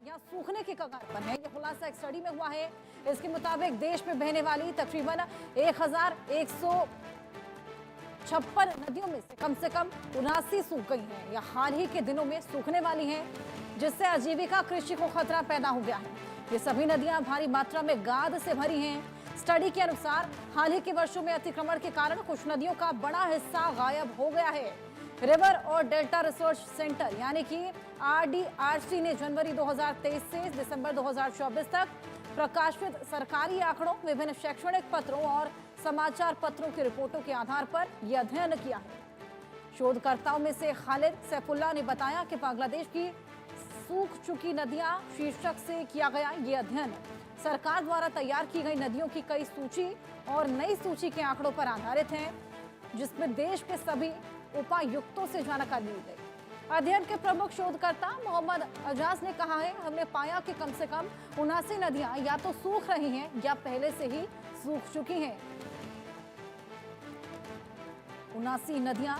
यहाँ सूखने की कगार पर है। ये खुलासा एक स्टडी में हुआ है। इसके मुताबिक देश में बहने वाली तकरीबन 1156 नदियों में से कम 79 सूख गई हैं या हाल ही के दिनों में सूखने वाली हैं, जिससे आजीविका कृषि को खतरा पैदा हो गया है। ये सभी नदियां भारी मात्रा में गाद से भरी हैं। स्टडी के अनुसार हाल ही के वर्षों में अतिक्रमण के कारण कुछ नदियों का बड़ा हिस्सा गायब हो गया है। रिवर और डेल्टा रिसर्च सेंटर यानी कि RDRC ने जनवरी 2023 से दिसंबर 2024 तक प्रकाशित सरकारी आंकड़ों, विभिन्न शैक्षणिक पत्रों और समाचार पत्रों की रिपोर्टों के आधार पर यह अध्ययन किया है। शोधकर्ताओं में से खालिद सैफुल्लाह ने बताया कि बांग्लादेश की सूख चुकी नदियां शीर्षक से किया गया ये अध्ययन सरकार द्वारा तैयार की गई नदियों की कई सूची और नई सूची के आंकड़ों पर आधारित है, जिसमें देश के सभी उपायुक्तों से जानकारी ली गई। अध्ययन के प्रमुख शोधकर्ता मोहम्मद अजाज ने कहा है, हमने पाया कि कम से कम 79 नदियां या तो सूख रही हैं या पहले से ही सूख चुकी हैं। 79 नदियां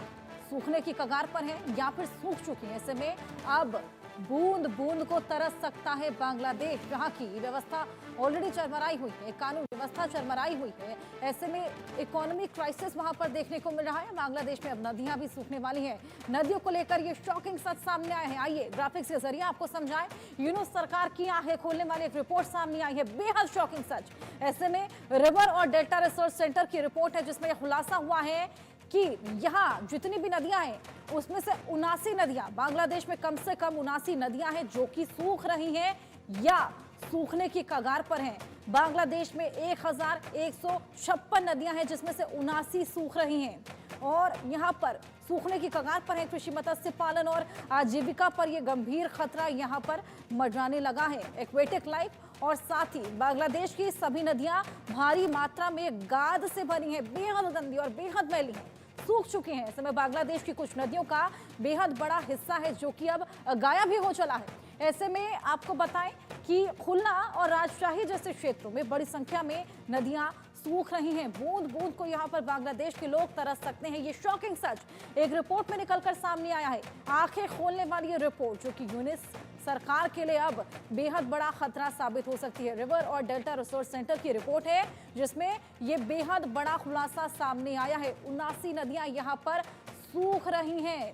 सूखने की कगार पर हैं या फिर सूख चुकी हैं। ऐसे में अब बूंद बूंद को तरस सकता है बांग्लादेश, जहां की व्यवस्था ऑलरेडी चरमराई हुई है, कानून व्यवस्था चरमराई हुई है। ऐसे में इकोनॉमिक क्राइसिस वहां पर देखने को मिल रहा है। बांग्लादेश में अब नदियां भी सूखने वाली हैं। नदियों को लेकर ये शॉकिंग सच सामने आए हैं। आइए ग्राफिक्स के जरिए आपको समझाएं। यूनुस सरकार की आंखें खोलने वाली एक रिपोर्ट सामने आई है, बेहद शॉकिंग सच। ऐसे में रिवर और डेल्टा रिसर्च सेंटर की रिपोर्ट है, जिसमें यह खुलासा हुआ है कि यहाँ जितनी भी नदियां हैं उसमें से 79 नदियां, बांग्लादेश में कम से कम 79 नदियां हैं जो कि सूख रही हैं या सूखने की कगार पर हैं। बांग्लादेश में 1156 नदियां हैं जिसमें से 79 सूख रही हैं और यहाँ पर सूखने की कगार पर है। कृषि, मत्स्य पालन और आजीविका पर यह गंभीर खतरा यहाँ पर मंडराने लगा है। एक्वेटिक लाइफ और साथ ही बांग्लादेश की सभी नदियां भारी मात्रा में गाद से भरी हैं, बेहद गंदी और बेहद मैली हैं, सूख चुकी हैं। इस समय बांग्लादेश की कुछ नदियों का बेहद बड़ा हिस्सा है जो कि अब गायब भी हो चला है। ऐसे में आपको बताएं कि खुलना और राजशाही जैसे क्षेत्रों में बड़ी संख्या में नदियां सूख रही हैं। बूंद बूंद को यहाँ पर बांग्लादेश के लोग तरस सकते हैं। ये शॉकिंग सच एक रिपोर्ट में निकलकर सामने आया है। आंखें खोलने वाली ये रिपोर्ट जो कि यूनिस सरकार के लिए अब बेहद बड़ा खतरा साबित हो सकती है। रिवर और डेल्टा रिसर्च सेंटर की रिपोर्ट है जिसमें ये बेहद बड़ा खुलासा सामने आया है। 79 नदियां यहाँ पर सूख रही हैं।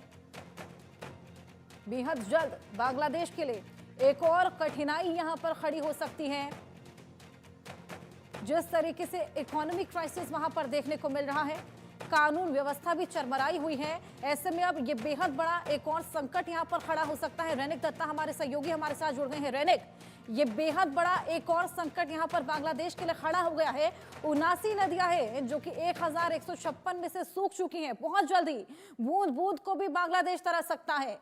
बेहद जल्द बांग्लादेश के लिए एक और कठिनाई यहाँ पर खड़ी हो सकती है। जिस तरीके से इकोनॉमिक क्राइसिस वहां पर देखने को मिल रहा है, कानून व्यवस्था भी चरमराई हुई है। ऐसे में अब ये बेहद बड़ा एक और संकट यहाँ पर खड़ा हो सकता है। रैनिक दत्ता हमारे सहयोगी हमारे साथ जुड़ गए हैं। रैनिक, ये बेहद बड़ा एक और संकट यहाँ पर बांग्लादेश के लिए खड़ा हो गया है। 79 नदियां हैं जो कि 1156 में से सूख चुकी हैं। बहुत जल्दी बूंद बूंद को भी बांग्लादेश तरस सकता है।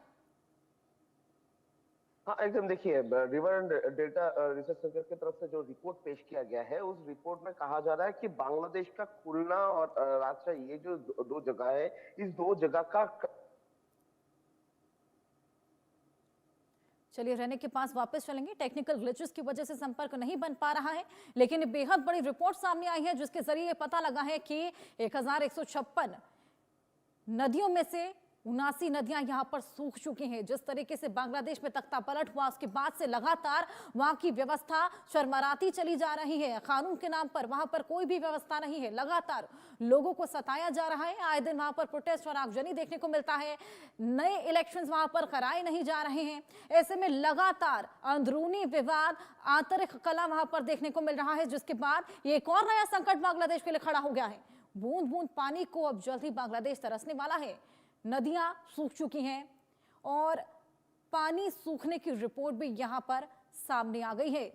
हाँ, एकदम देखिए, river and delta research centre की तरफ से जो रिपोर्ट पेश किया गया है उस रिपोर्ट में कहा जा रहा है कि बांग्लादेश का खुलना और राजशाही, ये जो दो जगह है, इस दो जगह का चलिए रहने के पास वापस चलेंगे। टेक्निकल ग्लिचेस की वजह से संपर्क नहीं बन पा रहा है, लेकिन बेहद बड़ी रिपोर्ट सामने आई है जिसके जरिए पता लगा है कि 1156 नदियों में से 79 नदियां यहां पर सूख चुकी हैं। जिस तरीके से बांग्लादेश में तख्ता पलट हुआ उसके बाद से लगातार वहां की व्यवस्था चरमराती चली जा रही है। कानून के नाम पर वहां पर कोई भी व्यवस्था नहीं है। लगातार लोगों को सताया जा रहा है। आए दिन वहां पर प्रोटेस्ट और आगजनी देखने को मिलता है। नए इलेक्शंस वहां पर कराए नहीं जा रहे हैं। ऐसे में लगातार अंदरूनी विवाद, आंतरिक कलह वहां पर देखने को मिल रहा है, जिसके बाद ये एक और नया संकट बांग्लादेश के लिए खड़ा हो गया है। बूंद बूंद पानी को अब जल्द ही बांग्लादेश तरसने वाला है। नदियां सूख चुकी हैं और पानी सूखने की रिपोर्ट भी यहां पर सामने आ गई है।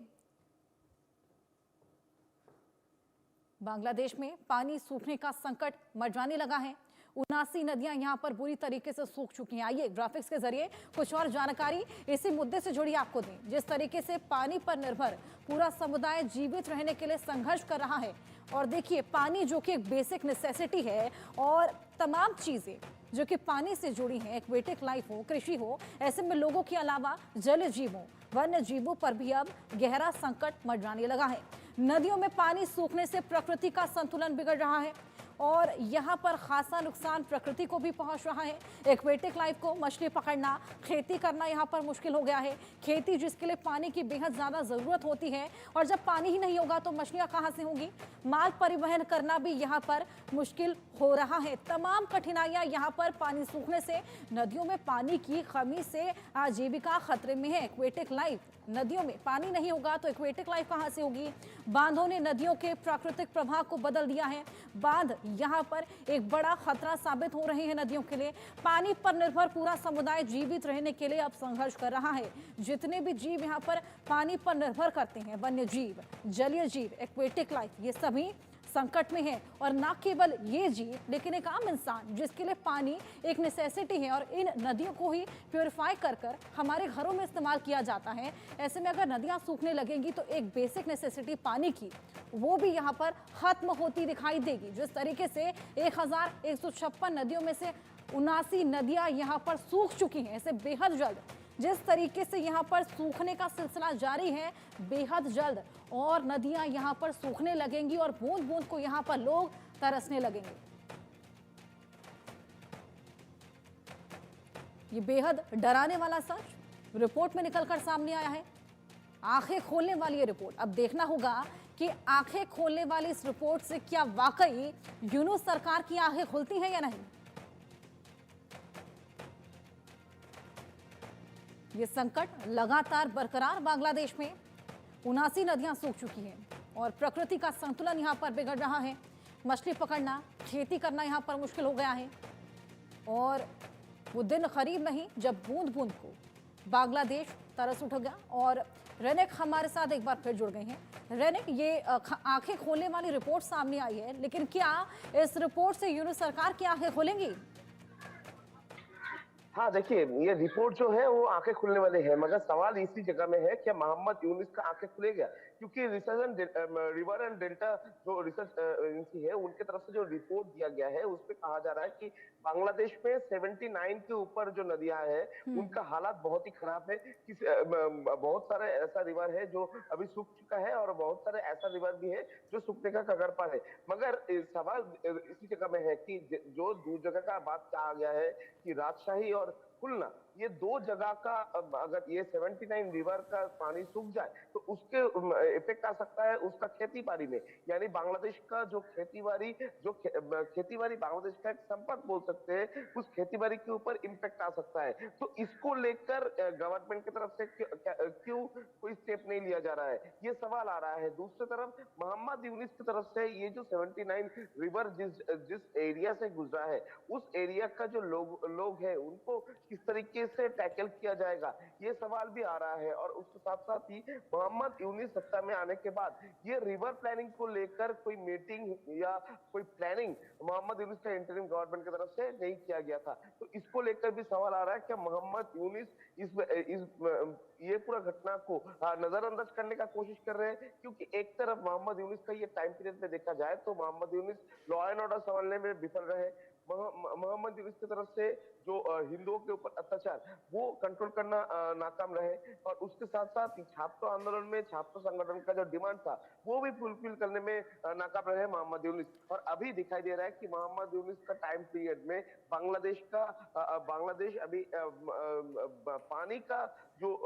बांग्लादेश में पानी सूखने का संकट मंडराने लगा है। 79 नदियां यहां पर बुरी तरीके से सूख चुकी हैं। आइए ग्राफिक्स के जरिए कुछ और जानकारी इसी मुद्दे से जुड़ी आपको दें। जिस तरीके से पानी पर निर्भर पूरा समुदाय जीवित रहने के लिए संघर्ष कर रहा है, और देखिए पानी जो कि एक बेसिक नेसेसिटी है और तमाम चीजें जो कि पानी से जुड़ी हैं, एक्वेटिक लाइफ हो, कृषि हो, ऐसे में लोगों के अलावा जल जीवों, वन्य जीवों पर भी अब गहरा संकट मंडराने लगा है। नदियों में पानी सूखने से प्रकृति का संतुलन बिगड़ रहा है और यहाँ पर खासा नुकसान प्रकृति को भी पहुंच रहा है। एक्वेटिक लाइफ को, मछली पकड़ना, खेती करना यहाँ पर मुश्किल हो गया है। खेती जिसके लिए पानी की बेहद ज़्यादा ज़रूरत होती है, और जब पानी ही नहीं होगा तो मछलियाँ कहाँ से होंगी। माल परिवहन करना भी यहाँ पर मुश्किल हो रहा है। तमाम कठिनाइयाँ यहाँ पर पानी सूखने से, नदियों में पानी की कमी से आजीविका खतरे में है। एक्वेटिक लाइफ, नदियों में पानी नहीं होगा तो एक्वेटिक लाइफ कहाँ से होगी। बांधों ने नदियों के प्राकृतिक प्रवाह को बदल दिया है। बांध यहाँ पर एक बड़ा खतरा साबित हो रहे हैं नदियों के लिए। पानी पर निर्भर पूरा समुदाय जीवित रहने के लिए अब संघर्ष कर रहा है। जितने भी जीव यहाँ पर पानी पर निर्भर करते हैं, वन्य जीव, जलीय जीव, एक्वेटिक लाइफ, ये सभी संकट में है। और ना केवल ये जीव, लेकिन एक आम इंसान जिसके लिए पानी एक नेसेसिटी है, और इन नदियों को ही प्योरीफाई कर कर हमारे घरों में इस्तेमाल किया जाता है। ऐसे में अगर नदियां सूखने लगेंगी तो एक बेसिक नेसेसिटी पानी की, वो भी यहाँ पर खत्म होती दिखाई देगी। जिस तरीके से 1156 नदियों में से 79 नदियां यहाँ पर सूख चुकी हैं, ऐसे बेहद जल्द, जिस तरीके से यहाँ पर सूखने का सिलसिला जारी है, बेहद जल्द और नदियां यहाँ पर सूखने लगेंगी और बूंद बूंद को यहाँ पर लोग तरसने लगेंगे। ये बेहद डराने वाला सच रिपोर्ट में निकलकर सामने आया है। आंखें खोलने वाली ये रिपोर्ट। अब देखना होगा कि आंखें खोलने वाली इस रिपोर्ट से क्या वाकई यूनुस सरकार की आंखें खुलती हैं या नहीं। ये संकट लगातार बरकरार। बांग्लादेश में 79 नदियां सूख चुकी हैं और प्रकृति का संतुलन यहां पर बिगड़ रहा है। मछली पकड़ना, खेती करना यहां पर मुश्किल हो गया है। और वो दिन करीब नहीं जब बूंद बूंद को बांग्लादेश तरस उठ गया। और रेनेक हमारे साथ एक बार फिर जुड़ गए हैं। रेनेक, ये आंखें खोलने वाली रिपोर्ट सामने आई है, लेकिन क्या इस रिपोर्ट से यूनुस सरकार की आंखें खुलेंगी? हाँ, देखिए, ये रिपोर्ट जो है वो आंखें खुलने वाली है, मगर सवाल इसी जगह में है कि मोहम्मद यूनुस का आंखें खुलेगा, क्योंकि research and river and delta जो रिसर्च एजेंसी है, उनके तरफ से जो रिपोर्ट दिया गया है उसमें कहा जा रहा है कि बांग्लादेश में 79 के ऊपर जो नदियां हैं उनका हालात बहुत ही खराब है। बहुत सारे ऐसा रिवर है जो अभी सूख चुका है और बहुत सारे ऐसा रिवर भी है जो सूखने का कगार पर है। मगर सवाल इसी जगह में है कि जो दो जगह का बात कहा गया है कि राजशाही और खुलना, ये दो जगह का, अगर ये 79 रिवर का पानी सूख जाए तो उसके इफेक्ट आ सकता है उसका खेती बाड़ी में। यानी बांग्लादेश का जो खेती बाड़ी बांग्लादेश का एक संपद बोल सकते हैं, उस खेती बाड़ी के ऊपर इम्पैक्ट आ सकता है। तो इसको लेकर गवर्नमेंट की तरफ से क्यों कोई स्टेप नहीं लिया जा रहा है, ये सवाल आ रहा है। दूसरी तरफ मोहम्मद यूनुस की तरफ से ये जो 79 रिवर जिस एरिया से गुजरा है, उस एरिया का जो लोग हैं उनको किस तरीके से टैकल किया जाएगा, ये सवाल भी आ रहा है। और उसके साथ साथ ही मोहम्मद यूनुस सत्ता में आने के बाद ये रिवर प्लानिंग को लेकर कोई मीटिंग या कोई प्लानिंग मोहम्मद यूनुस का इंटरिम गवर्नमेंट की तरफ से नहीं किया गया था। तो इसको लेकर भी सवाल आ रहा है कि मोहम्मद यूनुस ये पूरा घटना को नजरअंदाज करने का कोशिश कर रहे हैं, क्योंकि एक तरफ मोहम्मद यूनुस का ये टाइम पीरियड में देखा जाए तो Mohammad Yunus law and order संभालने में विफल रहे। मोहम्मद यूनुस की तरफ से जो हिंदुओं के ऊपर अत्याचार वो कंट्रोल करना नाकाम रहे। और उसके साथ साथ छात्र आंदोलन में छात्र संगठन का जो डिमांड था वो भी फुलफिल करने में नाकाम रहे मोहम्मद यूनुस। और अभी दिखाई दे रहा है कि मोहम्मद यूनुस का टाइम पीरियड में बांग्लादेश अभी पानी का जो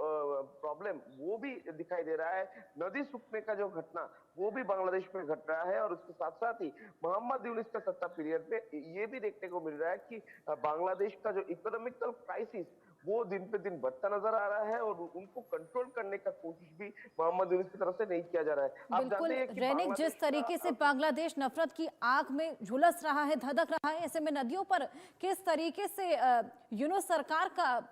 प्रॉब्लम वो भी दिखाई दे रहा है। नदी सूखने का जो घटना वो भी बांग्लादेश में घट रहा है। और उसके साथ साथ ही मोहम्मद यूनुस का सत्ता पीरियड में ये भी देखने को मिल रहा है कि बांग्लादेश का जो इकोनॉमिकल क्राइसिस वो दिन पे दिन बढ़ता नजर आ रहा है और उनको कंट्रोल करने का कोशिश भी मोहम्मद यूनुस की तरफ से नहीं किया जा रहा है। आप जानते हैं कि रेनिक, जिस तरीके से बांग्लादेश नफरत की आग में झुलस रहा है, धधक रहा है, ऐसे में नदियों पर किस तरीके से यूनुस सरकार का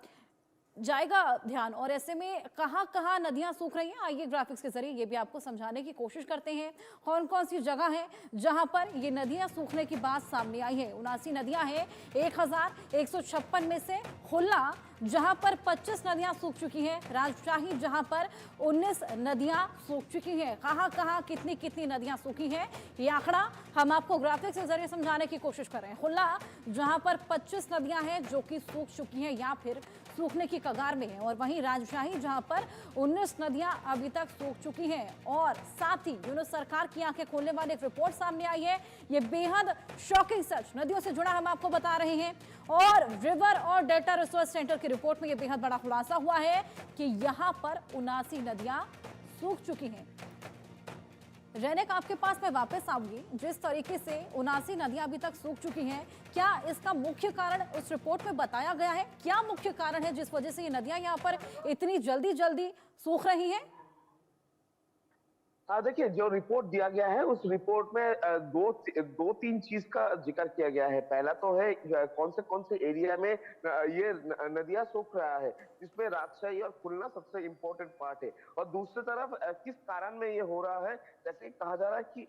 जाएगा ध्यान, और ऐसे में कहां कहां नदियां सूख रही हैं? आइए ग्राफिक्स के जरिए ये भी आपको समझाने की कोशिश करते हैं कौन कौन सी जगह है जहां पर ये नदियां सूखने की बात सामने आई है। 79 नदियां हैं, 1156 में से खुलना जहां पर 25 नदियां सूख चुकी हैं, राजशाही जहां पर 19 नदियां सूख चुकी हैं। कहां कितनी कितनी नदियां सूखी हैं, ये आंकड़ा हम आपको ग्राफिक्स के जरिए समझाने की कोशिश कर रहे हैं। खुल्ला जहां पर 25 नदियां हैं जो कि सूख चुकी हैं या फिर सूखने की कगार में है, और वहीं राजशाही जहां पर 19 नदियां अभी तक सूख चुकी हैं। और साथ ही यूनुस सरकार की आंखें खोलने वाली एक रिपोर्ट सामने आई है। ये बेहद शॉकिंग सच नदियों से जुड़ा हम आपको बता रहे हैं, और रिवर और डेल्टा रिसोर्स सेंटर की रिपोर्ट में यह बेहद बड़ा खुलासा हुआ है कि यहां पर 79 नदियां सूख चुकी हैं। रैनेक, आपके पास मैं वापस आऊंगी। जिस तरीके से 79 नदियां अभी तक सूख चुकी हैं, क्या इसका मुख्य कारण उस रिपोर्ट में बताया गया है? क्या मुख्य कारण है जिस वजह से ये नदियां यहां पर इतनी जल्दी सूख रही हैं? देखिए, जो रिपोर्ट दिया गया है उस रिपोर्ट में दो तीन चीज का जिक्र किया गया है। पहला तो है कौन से एरिया में ये नदियां सूख रहा है, जिसमें राजशाही और खुलना सबसे इम्पोर्टेंट पार्ट है। और दूसरी तरफ किस कारण में ये हो रहा है, जैसे कहा जा रहा है कि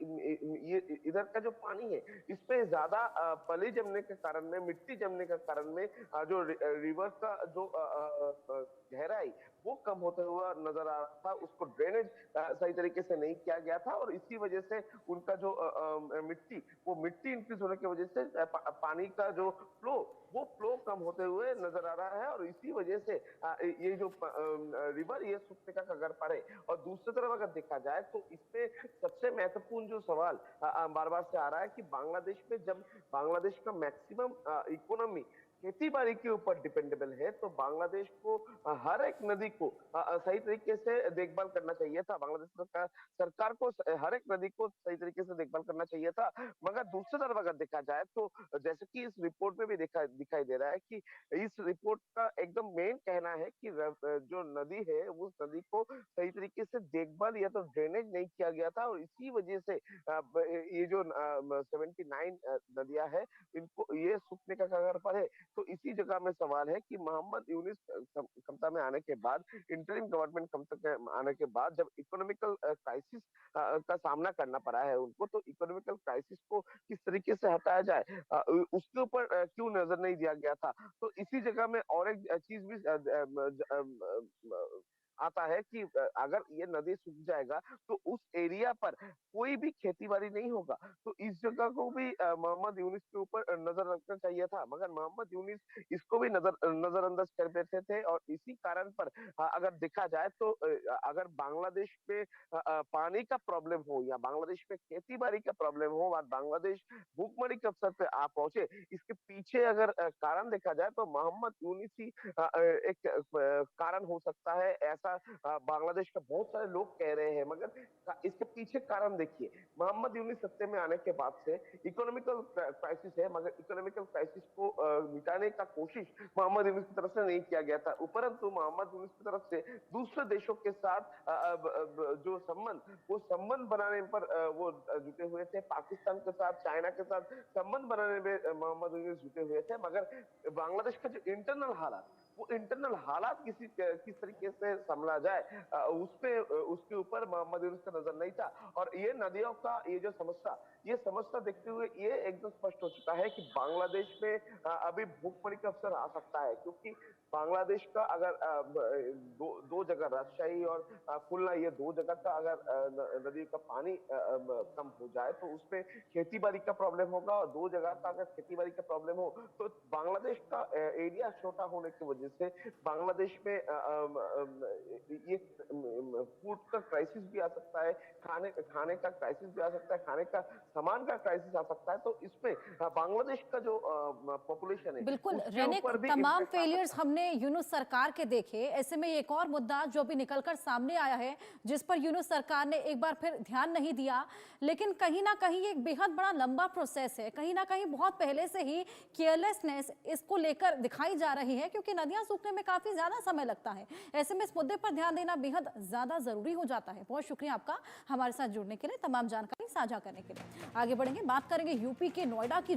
ये इधर का जो पानी है इसमें ज्यादा पली जमने के कारण में, मिट्टी जमने के कारण में जो रिवर का जो गहराई वो कम होता हुआ नजर आ रहा था। उसको ड्रेनेज सही तरीके से नहीं किया गया था, और इसी वजह से उनका जो मिट्टी इंक्रीज होने की वजह से पानी का जो फ्लो कम होते हुए नजर आ रहा है, और इसी वजह से ये जो रिवर ये सूखने का कगार पर है। और दूसरी तरफ अगर देखा जाए तो इसमें सबसे महत्वपूर्ण जो सवाल बार बार से आ रहा है कि बांग्लादेश में जब बांग्लादेश का मैक्सिमम इकोनॉमी खेती बाड़ी के ऊपर डिपेंडेबल है, तो बांग्लादेश को हर एक नदी को सही तरीके से देखभाल करना चाहिए था। बांग्लादेश सरकार को हर एक नदी को सही तरीके से देखभाल करना चाहिए था। मगर दूसरी तरफ अगर देखा जाए तो जैसे कि इस रिपोर्ट में भी दिखाई दे रहा है कि इस रिपोर्ट का एकदम मेन कहना है कि जो नदी है उस नदी को सही तरीके से देखभाल या तो ड्रेनेज नहीं किया गया था, और इसी वजह से ये जो 79 नदियां है इनको ये सूखने का कगार पर है। तो इसी जगह में सवाल है कि मोहम्मद यूनिस क्षमता में आने के बाद, इंटरिम गवर्नमेंट क्षमता में आने के बाद, जब इकोनॉमिकल क्राइसिस का सामना करना पड़ा है उनको, तो इकोनॉमिकल क्राइसिस को किस तरीके से हटाया जाए उसके ऊपर क्यों नजर नहीं दिया गया था। तो इसी जगह में और एक चीज भी आता है कि अगर ये नदी सूख जाएगा तो उस एरिया पर कोई भी खेती बाड़ी नहीं होगा। तो इस जगह को भी मोहम्मद यूनिस के ऊपर नजर रखना चाहिए था, मगर मोहम्मद यूनिस इसको भी नजरअंदाज कर देते थे। और इसी कारण पर अगर देखा जाए तो अगर बांग्लादेश में पानी का प्रॉब्लम हो या बांग्लादेश में खेती बाड़ी का प्रॉब्लम हो और बांग्लादेश भूखमरी के अवसर पे आ पहुंचे, इसके पीछे अगर कारण देखा जाए तो मोहम्मद यूनिस ही एक कारण हो सकता है, ऐसा बांग्लादेश का बहुत सारे लोग कह रहे हैं। मगर इसके पीछे कारण देखिए, मोहम्मद यूनिस सत्ते में आने के बाद से इकोनॉमिकल क्राइसिस है, मगर इकोनॉमिकल क्राइसिस को मिटाने का कोशिश मोहम्मद यूनिस की तरफ से नहीं किया गया था। उपरंतु मोहम्मद यूनिस की तरफ से दूसरे देशों के साथ जो संबंध बनाने पर वो जुटे हुए थे। पाकिस्तान के साथ, चाइना के साथ संबंध बनाने में मोहम्मद यूनिस जुटे हुए थे, मगर बांग्लादेश का जो इंटरनल हालात किस तरीके से संभला जाए उसके ऊपर मोहम्मद यूनुस का नजर नहीं था। और ये नदियों का ये समस्या देखते हुए ये एकदम स्पष्ट हो चुका है कि बांग्लादेश में अभी भूखमरी का अवसर आ सकता है, क्योंकि बांग्लादेश का अगर दो जगह राजशाही और खुलना, ये दो जगह का अगर नदी का पानी कम हो जाए तो उसमें खेती बाड़ी का प्रॉब्लम होगा, और दो जगह का अगर खेती बाड़ी का प्रॉब्लम हो तो बांग्लादेश का एरिया छोटा होने की वजह से बांग्लादेश में ये फूड का क्राइसिस भी आ सकता है, खाने का क्राइसिस भी आ सकता है, खाने का सामान का क्राइसिस आ सकता है। तो इसमें बांग्लादेश का जो पॉपुलेशन है बिल्कुल उसके रैनेक, ऊपर भी तमाम फेलियर्स हमने यूनुस सरकार के देखे। ऐसे में एक और मुद्दा जो भी निकलकर सामने आया है, जिस पर यूनुस सरकार ने एक बार फिर ध्यान नहीं दिया, लेकिन कहीं ना कहीं एक बेहद बड़ा लंबा प्रोसेस है। कहीं ना कहीं बहुत पहले से ही केयरलेसनेस इसको लेकर दिखाई जा रही है, क्योंकि नदियां सूखने में काफी ज्यादा समय लगता है। ऐसे में इस मुद्दे पर ध्यान देना बेहद ज्यादा जरूरी हो जाता है। बहुत शुक्रिया आपका हमारे साथ जुड़ने के लिए, तमाम जानकारी साझा करने के लिए। आगे बढ़ेंगे, बात करेंगे यूपी के नोएडा की